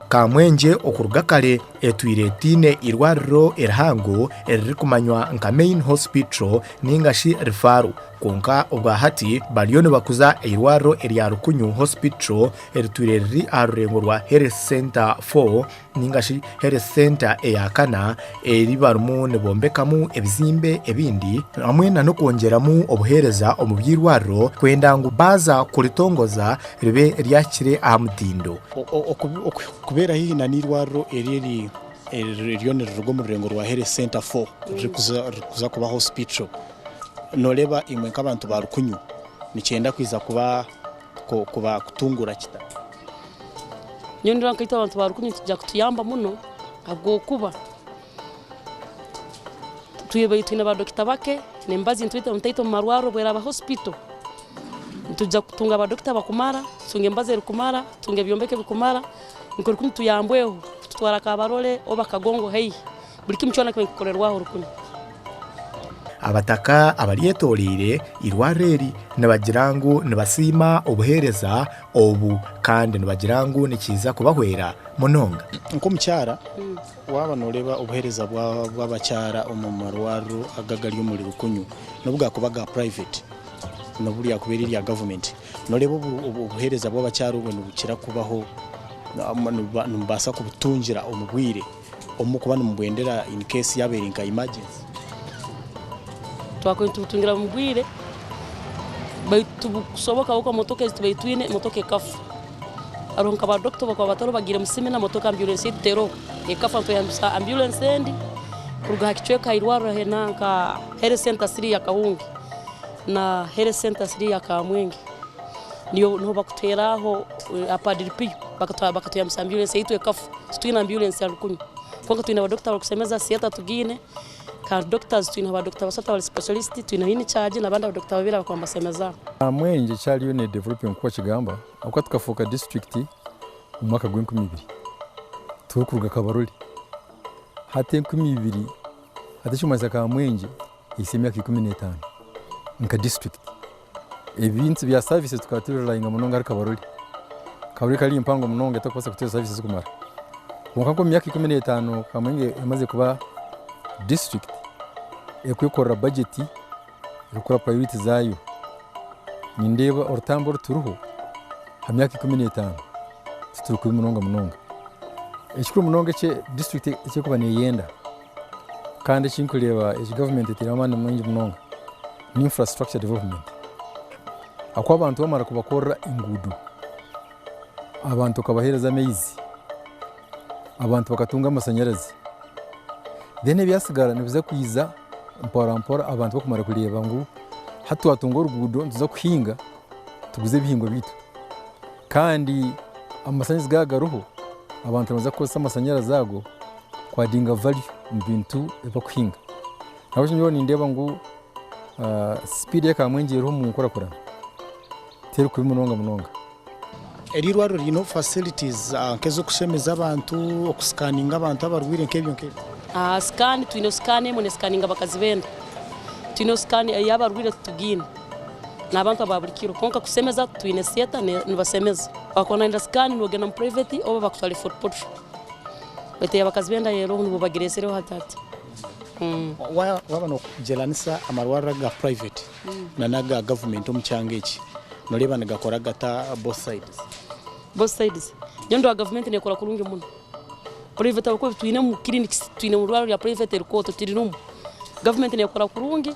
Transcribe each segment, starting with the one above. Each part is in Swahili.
Kamwenge okuruga kare etwire tine irwariro erihango eriri kumanywa nka main hospital ningashi rifaru konka obwa hati bariyo nibakuza irwariro erya Rukunyu hospital eritwire riri arurengo rwa health center 4 ningashi health center eyakana eri barumu nibombekamu ebizimbe ebindi hamwe na no kongeramo obuhereza omubyirwariro kwenda ngo baza kuritongoza ribe ryakire amutindo kubera hihi na nirwariro eriri eriyo nirugo mu rurengo rwa health center 4 rikuza kuba hospital noreba imwe nk'abantu ba Rukunyu nicyenda kwiza kuba kutungura kita nyondira nk'ita abantu ba Rukunyu tujya kutuyamba muno agwo kuba tuyebe twina ba dokita bake nembazi ntwite mutaito mu marwaro bwera ba hospital tujya kutunga ba dokita bakumara tunge mbaze rukumara tunge byombeke bikumara niko Rukunyu tuyambweho tutwara kabarole oba kagongo hey buri kimchona kwekorerwaho Rukunyu abataka abaryetorire irwareri nabagirango nibasima obuhereza obu kandi nabagirango nikiza kubahwera munonga nko mucyara waba noreba obuhereza bw'abacyara omumarwaro agagali muri Rukunyu nobwa kubaga private noburi yakubiri ya government noreba obuhereza bw'abacyara ubwo nubukira kubaho numbasa kubutungira omugwire omukuba numubwendera in case yaberinga emergency twakwenda tutungira mugwire bayitubusoboka uko motoka zitubitwine motoka kafu aronka ba doctor bakwa bataro bagire musime na motoka ambulance itero ekafa to ya ambulance endi kuruga kichweka irwaro henanka health center 3 ya Kahungi na health center 3 ya Kamwenge niyo no bakuteraho apadiripi bakatoya ambulance itu ekafu twina ambulance ya Rukunyu konka twina ba doctor bakusemeza sieta tugine ka doctors twina ba doctor basata ba specialist twina hini charge na banda doctor babira bakwamba semeza Kamwenge cyali yo ne developing kwa kigamba akwa tukafoka district mu mwaka gwa 2022 tukuruga kabaroli hate 2022 atashumaza Kamwenge isemya 15 nka district ebintu bya services tukaturira inga munonga ari kabaroli kali impango munonga takosa kuteza services kumara kwa myaka 15 Kamwenge imaze kuba district ekwikora budget rukora priority zayo nindeba orutambo ruturuho hamyaka 15 tuturuku munonga ekikuru munonga cye district cye kuba niyenda kandi kinkuleba government tiramana mungi munonga ni infrastructure development akwa abantu bamara kubakora ingudu abantu kabahereza meizi abantu bakatunga amasanyarazi dene byasigara nibiza kwiza mpora abantu bakumara kureba ngo hatu watunga urugudo ntuza kuhinga tuguze bihingo bitu kandi amasanyarazi gagaruho abantu baza kosa amasanyarazi zago kwadinga value mu bintu eba kuhinga nabo cyo ndeba ngo speed ya Kamwenge ro mu gukora tero kuri munonga erirwaro rino facilities kezo kushemeza abantu okuscanninga abantu abarwire nkebyo scan twino scan mo ne scanninga bakazibenda twino scan yabarwire tugine nabantu ababurikiro konka kusemeza twine sieta ne basemeza bakona inda scan no gena private oba bakutwali footport bete yabakazibenda yero ngo bagiresereho hatati waba no jelanisa amarwara ga private na naga government omucyangeki noreba nagakora gata both sides nyondo government ne kora kurunge muno private bako twine mu clinics twine mu rwaro ya private rikoto tirinumu government ne kora kurunge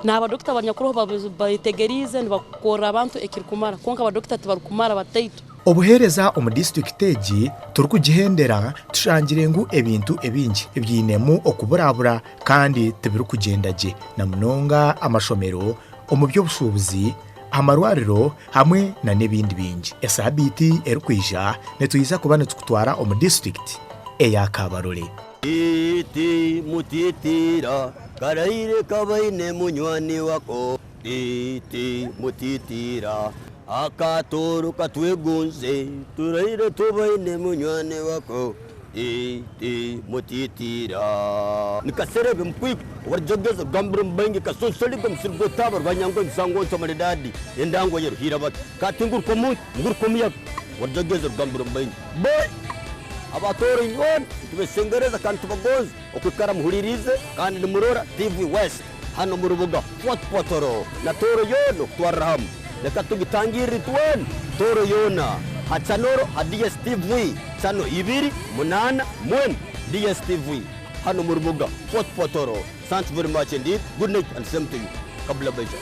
na aba doctor banyakuro bayitegerize bakora abantu ekirikumara konka aba doctor tibarukumara bataito obuhereza omu district egi turukugihendera tushangire ngo ebintu ebingi ebyinemu okuburabura kandi tibirukugendaje na munonga amashomero omu by'obusubuzi amarwariro hamwe na nebindi bingi esabiti erukwija netuyiza kubana tukutwara omu district eya Kabarole iti mutitira karaire kabaine munywani wako iti mutitira akatoro katwegunze turaire tubaine munywani wako iti mutitira nikaserebe mkwiko warjogeza gambro mbangi kasonsoli kumsirgo tabar banyango nsango somalidadi endango yeruhira bat katingur komu ngur komiya warjogeza gambro mbangi boy abatoro inyon tubesengereza kandi tubagoze okukara muhuririze kandi nimurora TV West hano mu rubuga Fort Potoro na toro yono twarahamu reka tugitangirira tuwen toro yona hacanoro ha DSTV cano 2 8 mwen DSTV hano mu rubuga Fort Potoro. Thanks very much indeed. Good night and same to you. Kabla Beja.